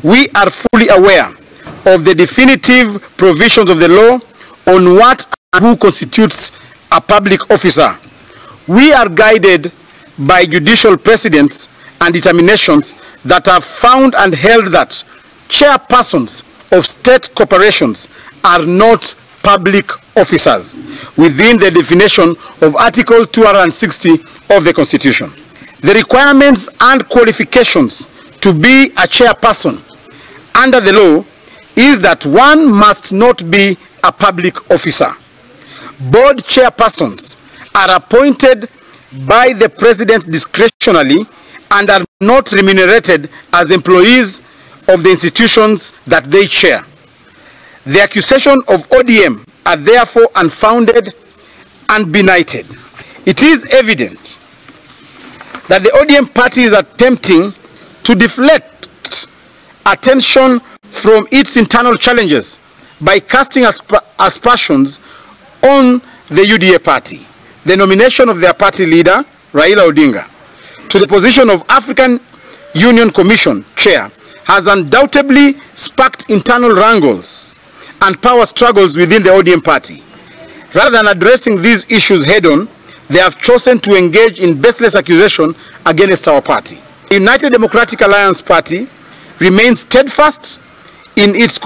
we are fully aware of the definitive provisions of the law on what and who constitutes a public officer. We are guided by judicial precedents and determinations that have found and held that chairpersons of state corporations are not public officers within the definition of Article 260 of the Constitution. The requirements and qualifications to be a chairperson under the law is that one must not be a public officer. Board chairpersons are appointed by the President discretionally and are not remunerated as employees of the institutions that they chair. The accusation of ODM are therefore unfounded and benighted. It is evident that the ODM party is attempting to deflect attention from its internal challenges by casting aspersions on the UDA party. The nomination of their party leader, Raila Odinga, to the position of African Union Commission Chair has undoubtedly sparked internal wrangles and power struggles within the ODM party. Rather than addressing these issues head-on, they have chosen to engage in baseless accusation against our party. The United Democratic Alliance Party remains steadfast in its